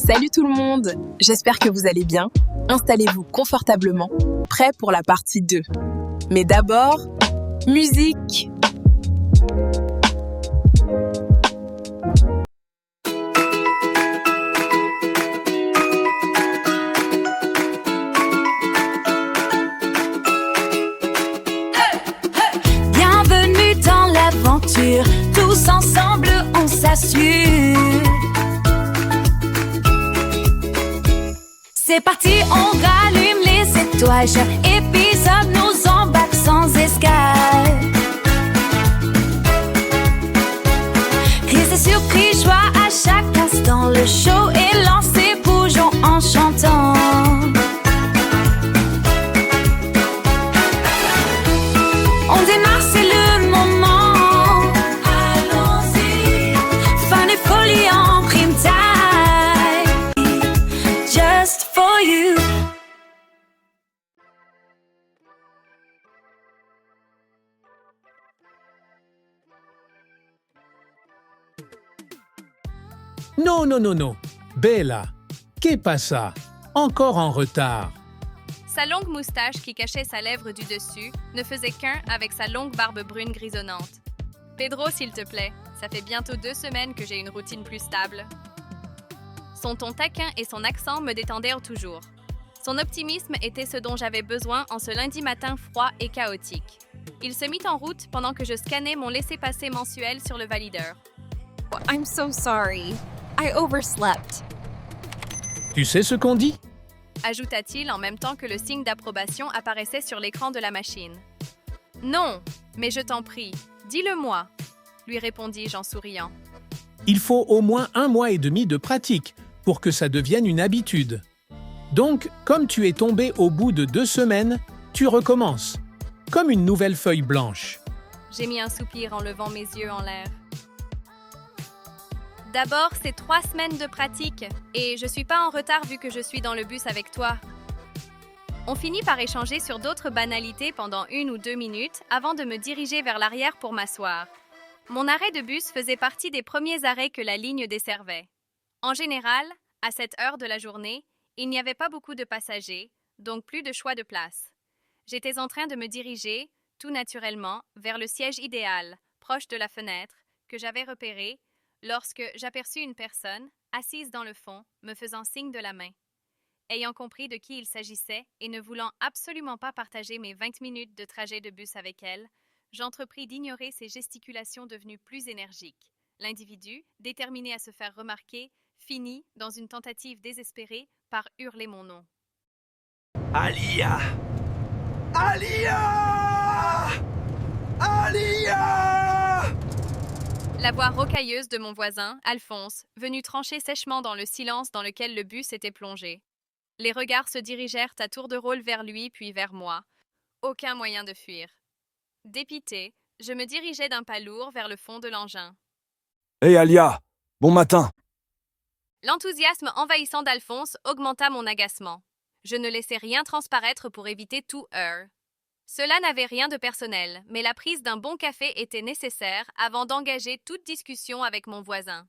Salut tout le monde, j'espère que vous allez bien. Installez-vous confortablement, prêts pour la partie 2. Mais d'abord, musique. Bienvenue dans l'aventure, tous ensemble on s'assure. C'est parti, on rallume les étoiles. Chaque épisode nous embarque sans escale. Rires et surprise, joie à chaque instant. Le show est lancé, bougeons en chantant. On démarre, c'est le moment. Allons-y. Fun et folie en prime time. Just for you. Non, non, non, non. Bella, qu'est passa? Encore en retard. Sa longue moustache qui cachait sa lèvre du dessus ne faisait qu'un avec sa longue barbe brune grisonnante. Pedro, s'il te plaît, ça fait bientôt 2 semaines que j'ai une routine plus stable. Son ton taquin et son accent me détendèrent toujours. Son optimisme était ce dont j'avais besoin en ce lundi matin froid et chaotique. Il se mit en route pendant que je scannais mon laissez-passer mensuel sur le valideur. I'm so sorry. I overslept. Tu sais ce qu'on dit? Ajouta-t-il en même temps que le signe d'approbation apparaissait sur l'écran de la machine. Non, mais je t'en prie, dis-le-moi, lui répondis-je en souriant. Il faut au moins 1 mois et demi de pratique pour que ça devienne une habitude. Donc, comme tu es tombé au bout de 2 semaines, tu recommences, comme une nouvelle feuille blanche. J'ai mis un soupir en levant mes yeux en l'air. D'abord, c'est 3 semaines de pratique et je suis pas en retard vu que je suis dans le bus avec toi. On finit par échanger sur d'autres banalités pendant 1 ou 2 minutes avant de me diriger vers l'arrière pour m'asseoir. Mon arrêt de bus faisait partie des premiers arrêts que la ligne desservait. En général, à cette heure de la journée, il n'y avait pas beaucoup de passagers, donc plus de choix de place. J'étais en train de me diriger, tout naturellement, vers le siège idéal, proche de la fenêtre, que j'avais repéré, lorsque j'aperçus une personne, assise dans le fond, me faisant signe de la main. Ayant compris de qui il s'agissait et ne voulant absolument pas partager mes 20 minutes de trajet de bus avec elle, j'entrepris d'ignorer ses gesticulations devenues plus énergiques. L'individu, déterminé à se faire remarquer, finit, dans une tentative désespérée, par hurler mon nom. Alia! Alia! Alia! La voix rocailleuse de mon voisin, Alphonse, venue trancher sèchement dans le silence dans lequel le bus était plongé. Les regards se dirigèrent à tour de rôle vers lui puis vers moi. Aucun moyen de fuir. Dépité, je me dirigeais d'un pas lourd vers le fond de l'engin. Hé Alia! Bon matin! L'enthousiasme envahissant d'Alphonse augmenta mon agacement. Je ne laissais rien transparaître pour éviter tout heurt. Cela n'avait rien de personnel, mais la prise d'un bon café était nécessaire avant d'engager toute discussion avec mon voisin.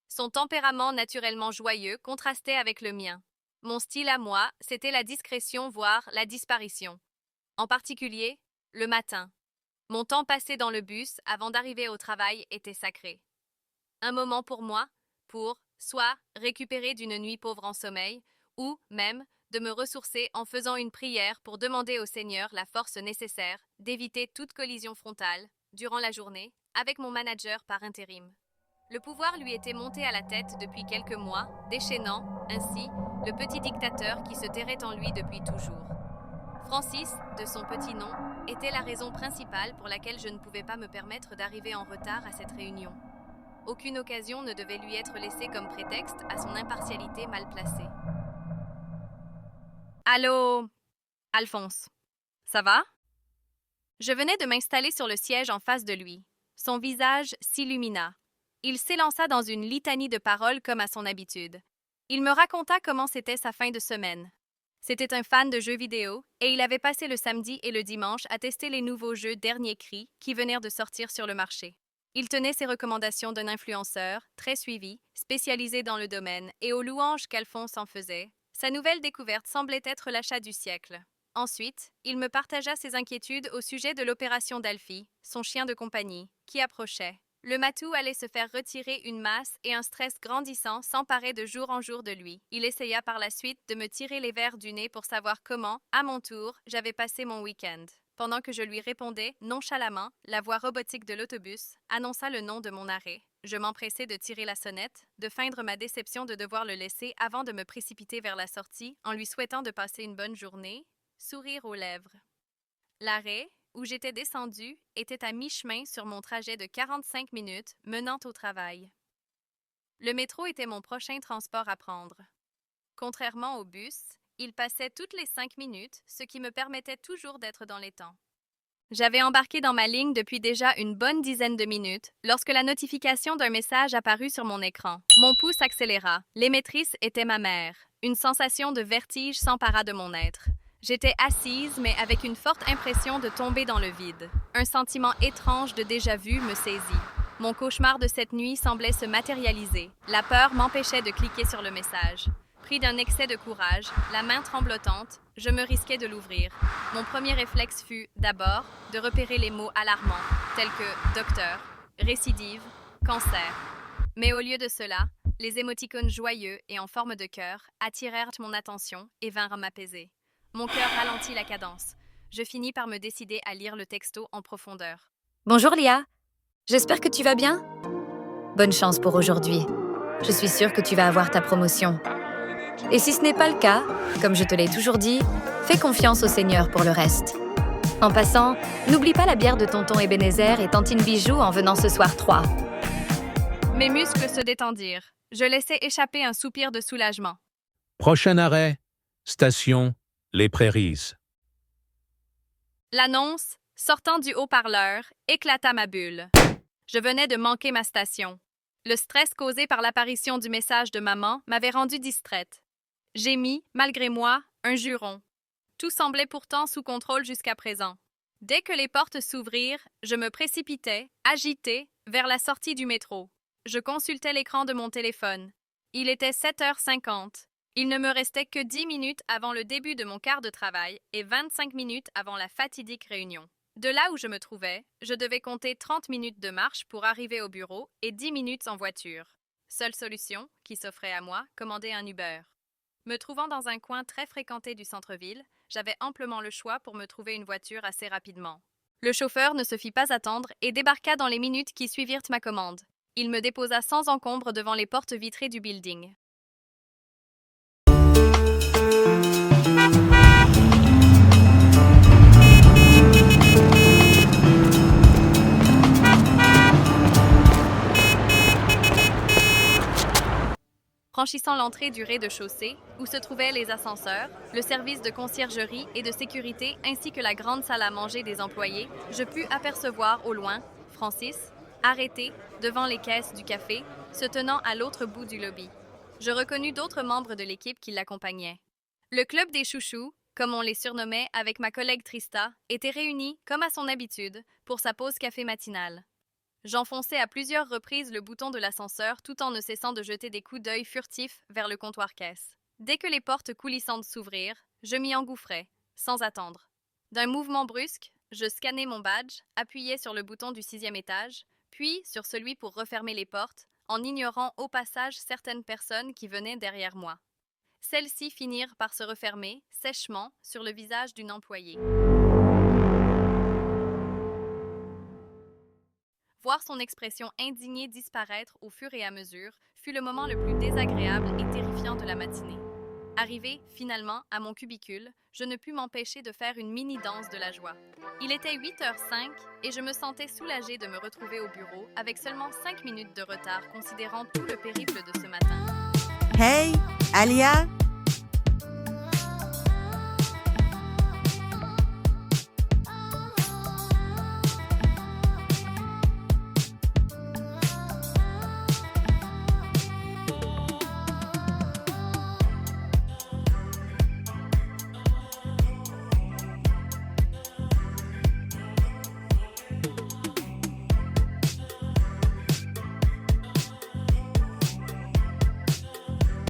Son tempérament naturellement joyeux contrastait avec le mien. Mon style à moi, c'était la discrétion, voire la disparition. En particulier, le matin. Mon temps passé dans le bus avant d'arriver au travail était sacré. Un moment pour moi, pour soit récupérer d'une nuit pauvre en sommeil, ou même de me ressourcer en faisant une prière pour demander au Seigneur la force nécessaire d'éviter toute collision frontale, durant la journée, avec mon manager par intérim. Le pouvoir lui était monté à la tête depuis quelques mois, déchaînant, ainsi, le petit dictateur qui se terrait en lui depuis toujours. Francis, de son petit nom, était la raison principale pour laquelle je ne pouvais pas me permettre d'arriver en retard à cette réunion. Aucune occasion ne devait lui être laissée comme prétexte à son impartialité mal placée. Allô, Alphonse, ça va? Je venais de m'installer sur le siège en face de lui. Son visage s'illumina. Il s'élança dans une litanie de paroles comme à son habitude. Il me raconta comment c'était sa fin de semaine. C'était un fan de jeux vidéo et il avait passé le samedi et le dimanche à tester les nouveaux jeux Dernier Cri qui venèrent de sortir sur le marché. Il tenait ses recommandations d'un influenceur, très suivi, spécialisé dans le domaine, et aux louanges qu'Alphonse en faisait. Sa nouvelle découverte semblait être l'achat du siècle. Ensuite, il me partagea ses inquiétudes au sujet de l'opération d'Alfie, son chien de compagnie, qui approchait. Le matou allait se faire retirer une masse et un stress grandissant s'emparait de jour en jour de lui. Il essaya par la suite de me tirer les verres du nez pour savoir comment, à mon tour, j'avais passé mon week-end. Pendant que je lui répondais nonchalamment, la voix robotique de l'autobus annonça le nom de mon arrêt. Je m'empressai de tirer la sonnette, de feindre ma déception de devoir le laisser avant de me précipiter vers la sortie en lui souhaitant de passer une bonne journée, sourire aux lèvres. L'arrêt, où j'étais descendue, était à mi-chemin sur mon trajet de 45 minutes menant au travail. Le métro était mon prochain transport à prendre. Contrairement au bus, il passait toutes les 5 minutes, ce qui me permettait toujours d'être dans les temps. J'avais embarqué dans ma ligne depuis déjà une bonne dizaine de minutes lorsque la notification d'un message apparut sur mon écran. Mon pouce accéléra. L'émettrice était ma mère. Une sensation de vertige s'empara de mon être. J'étais assise, mais avec une forte impression de tomber dans le vide. Un sentiment étrange de déjà-vu me saisit. Mon cauchemar de cette nuit semblait se matérialiser. La peur m'empêchait de cliquer sur le message. Pris d'un excès de courage, la main tremblotante, je me risquais de l'ouvrir. Mon premier réflexe fut, d'abord, de repérer les mots alarmants, tels que docteur, récidive, cancer. Mais au lieu de cela, les émoticônes joyeux et en forme de cœur attirèrent mon attention et vinrent m'apaiser. Mon cœur ralentit la cadence. Je finis par me décider à lire le texto en profondeur. Bonjour Lia, j'espère que tu vas bien. Bonne chance pour aujourd'hui. Je suis sûre que tu vas avoir ta promotion. Et si ce n'est pas le cas, comme je te l'ai toujours dit, fais confiance au Seigneur pour le reste. En passant, n'oublie pas la bière de tonton Ebenezer et tantine Bijou en venant ce soir 3. Mes muscles se détendirent. Je laissai échapper un soupir de soulagement. Prochain arrêt, station Les Prairies. L'annonce, sortant du haut-parleur, éclata ma bulle. Je venais de manquer ma station. Le stress causé par l'apparition du message de maman m'avait rendue distraite. J'émis, malgré moi, un juron. Tout semblait pourtant sous contrôle jusqu'à présent. Dès que les portes s'ouvrirent, je me précipitai, agitée, vers la sortie du métro. Je consultais l'écran de mon téléphone. Il était 7h50. Il ne me restait que 10 minutes avant le début de mon quart de travail et 25 minutes avant la fatidique réunion. De là où je me trouvais, je devais compter 30 minutes de marche pour arriver au bureau et 10 minutes en voiture. Seule solution, qui s'offrait à moi, commander un Uber. Me trouvant dans un coin très fréquenté du centre-ville, j'avais amplement le choix pour me trouver une voiture assez rapidement. Le chauffeur ne se fit pas attendre et débarqua dans les minutes qui suivirent ma commande. Il me déposa sans encombre devant les portes vitrées du building. Franchissant l'entrée du rez-de-chaussée, où se trouvaient les ascenseurs, le service de conciergerie et de sécurité ainsi que la grande salle à manger des employés, je pus apercevoir au loin Francis, arrêté devant les caisses du café, se tenant à l'autre bout du lobby. Je reconnus d'autres membres de l'équipe qui l'accompagnaient. Le club des chouchous, comme on les surnommait avec ma collègue Trista, était réuni, comme à son habitude, pour sa pause café matinale. J'enfonçai à plusieurs reprises le bouton de l'ascenseur tout en ne cessant de jeter des coups d'œil furtifs vers le comptoir caisse. Dès que les portes coulissantes s'ouvrirent, je m'y engouffrai, sans attendre. D'un mouvement brusque, je scannai mon badge, appuyai sur le bouton du 6e étage, puis sur celui pour refermer les portes, en ignorant au passage certaines personnes qui venaient derrière moi. Celles-ci finirent par se refermer, sèchement, sur le visage d'une employée. Voir son expression indignée disparaître au fur et à mesure fut le moment le plus désagréable et terrifiant de la matinée. Arrivé, finalement, à mon cubicule, je ne pus m'empêcher de faire une mini-danse de la joie. Il était 8h05 et je me sentais soulagée de me retrouver au bureau avec seulement 5 minutes de retard considérant tout le périple de ce matin. Hey, Alia,